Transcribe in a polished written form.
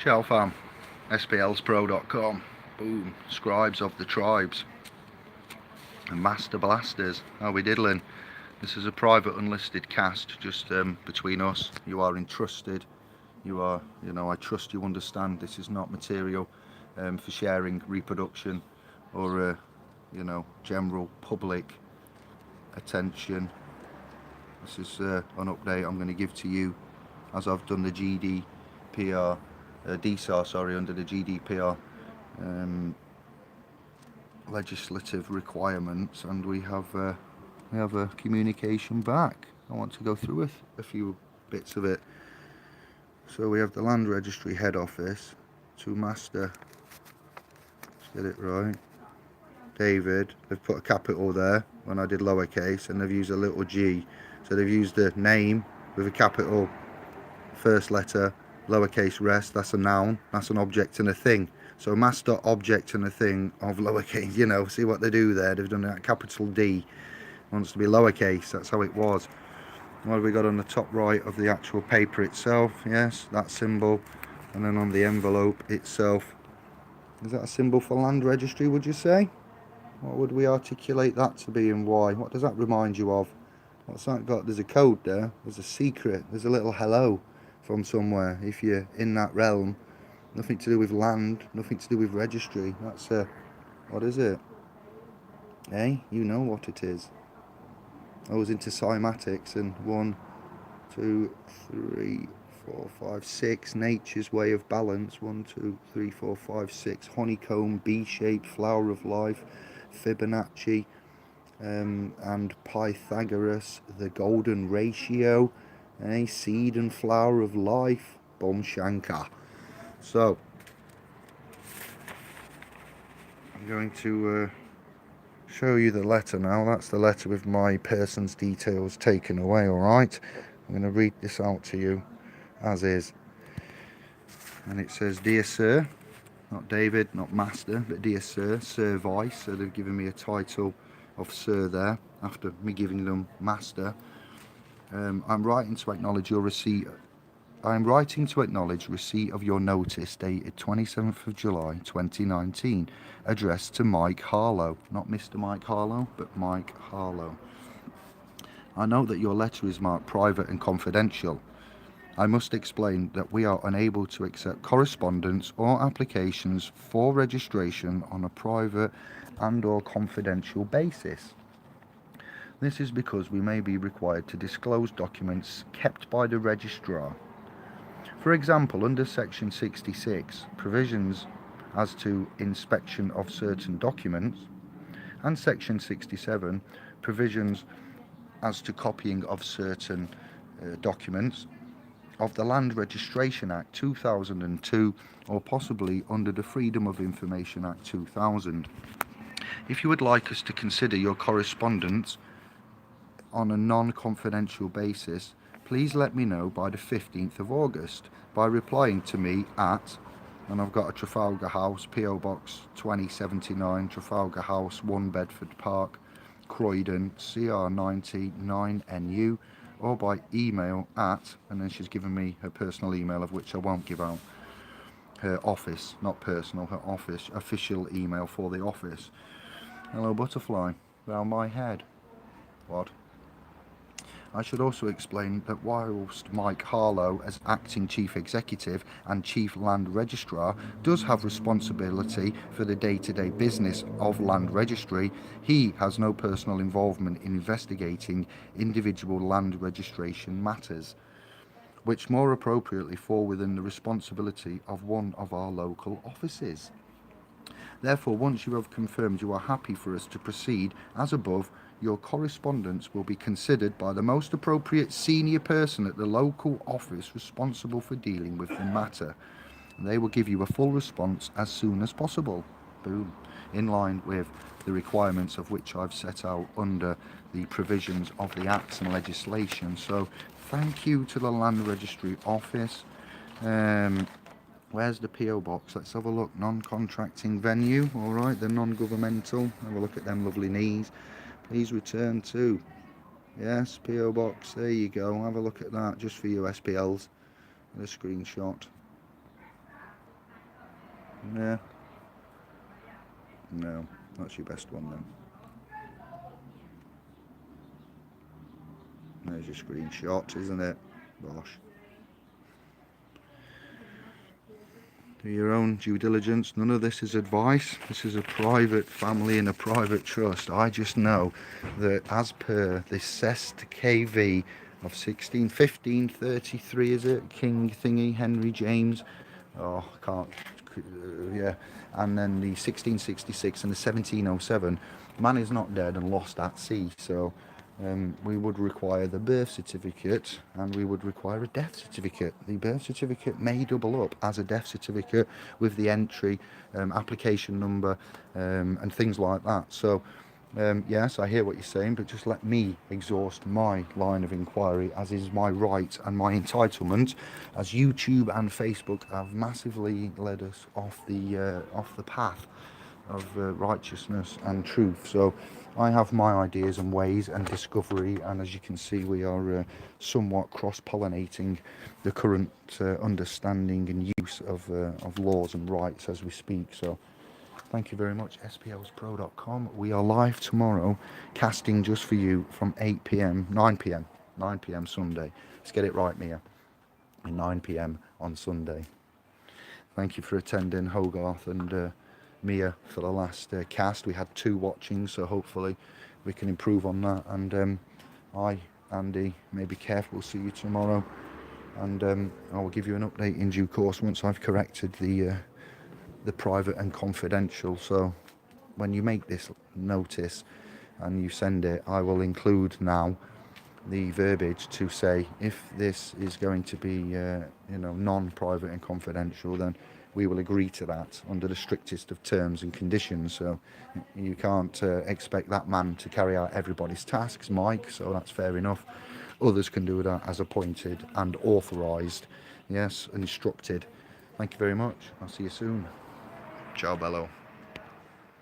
Chalfam, splspro.com. Boom, scribes of the tribes and master blasters. How we diddling? This is a private unlisted cast, just between us. You are entrusted. You are, I trust you understand this is not material for sharing, reproduction, or general public attention. This is an update I'm going to give to you as I've done the GDPR, dsar, sorry, under the GDPR legislative requirements, and we have a communication back. I want to go through with a few bits of it. So we have the Land Registry head office to Master, let's get it right, David. They've put a capital there when I did lowercase, and they've used a little g, so they've used the name with a capital first letter, lowercase rest. That's a noun, that's an object and a thing. So master, object and a thing of lowercase, see what they do there. They've done that capital D, wants to be lowercase. That's how it was. What have we got on the top right of the actual paper itself? Yes, that symbol. And then on the envelope itself, is that a symbol for Land Registry, would you say? What would we articulate that to be, and why? What does that remind you of? What's that got? There's a code there, there's a secret, there's a little hello from somewhere if you're in that realm. Nothing to do with land, nothing to do with registry. That's what is it? Hey, you know what it is. I was into cymatics, and 1, 2, 3, 4, 5, 6, nature's way of balance. 1, 2, 3, 4, 5, 6, honeycomb, B-shaped, flower of life, Fibonacci, and Pythagoras, the golden ratio, seed and flower of life, Bom Shankar. So I'm going to show you the letter now. That's the letter with my person's details taken away. Alright, I'm going to read this out to you as is, and it says, "Dear Sir," not David, not Master, but "Dear Sir," Sir Vice, so they've given me a title of Sir there after me giving them Master. I'm writing to acknowledge receipt of your notice dated 27th of July 2019, addressed to Mike Harlow, not Mr. Mike Harlow, but Mike Harlow. I know that your letter is marked private and confidential. I must explain that we are unable to accept correspondence or applications for registration on a private and/or confidential basis. This is because we may be required to disclose documents kept by the registrar. For example, under Section 66, provisions as to inspection of certain documents, and Section 67, provisions as to copying of certain documents of the Land Registration Act 2002, or possibly under the Freedom of Information Act 2000. If you would like us to consider your correspondence on a non-confidential basis, please let me know by the 15th of August by replying to me at, and I've got a Trafalgar House, PO Box 2079, Trafalgar House, 1 Bedford Park, Croydon, CR90 9NU, or by email at, and then she's given me her personal email, of which I won't give out, her office, not personal, her office, official email for the office. Hello butterfly, round my head. What? I should also explain that whilst Mike Harlow, as Acting Chief Executive and Chief Land Registrar, does have responsibility for the day-to-day business of Land Registry, he has no personal involvement in investigating individual land registration matters, which more appropriately fall within the responsibility of one of our local offices. Therefore, once you have confirmed you are happy for us to proceed as above, your correspondence will be considered by the most appropriate senior person at the local office responsible for dealing with the matter. They will give you a full response as soon as possible. Boom. In line with the requirements of which I've set out under the provisions of the acts and legislation. So thank you to the Land Registry Office. Where's the PO box? Let's have a look. Non-contracting venue. Alright, they're non-governmental. Have a look at them lovely knees. Please return to. Yes, PO box. There you go. Have a look at that just for you SPLs. A screenshot. Yeah. No, that's your best one then. There's your screenshot, isn't it? Bosh. Do your own due diligence. None of this is advice. This is a private family and a private trust. I just know that as per this CEST KV of 161533, is it? King Thingy, Henry James. Oh, I can't. Yeah. And then the 1666 and the 1707. Man is not dead and lost at sea. So we would require the birth certificate and we would require a death certificate. The birth certificate may double up as a death certificate with the entry, application number, and things like that. So yes, I hear what you're saying, but just let me exhaust my line of inquiry, as is my right and my entitlement, as YouTube and Facebook have massively led us off the path of righteousness and truth. So I have my ideas and ways and discovery, and as you can see, we are somewhat cross-pollinating the current understanding and use of laws and rights as we speak. So thank you very much, splspro.com. We are live tomorrow, casting just for you from 8 p.m, 9 p.m. Sunday. Let's get it right, Mia. 9 p.m. on Sunday. Thank you for attending, Hogarth and Mia, for the last cast. We had 2 watching, so hopefully we can improve on that. And I, Andy, may be careful. See you tomorrow, and I will give you an update in due course once I've corrected the private and confidential. So when you make this notice and you send it, I will include now the verbiage to say if this is going to be non-private and confidential, then we will agree to that under the strictest of terms and conditions. So you can't expect that man to carry out everybody's tasks, Mike, so that's fair enough. Others can do that as appointed and authorised, yes, instructed. Thank you very much. I'll see you soon. Ciao bello.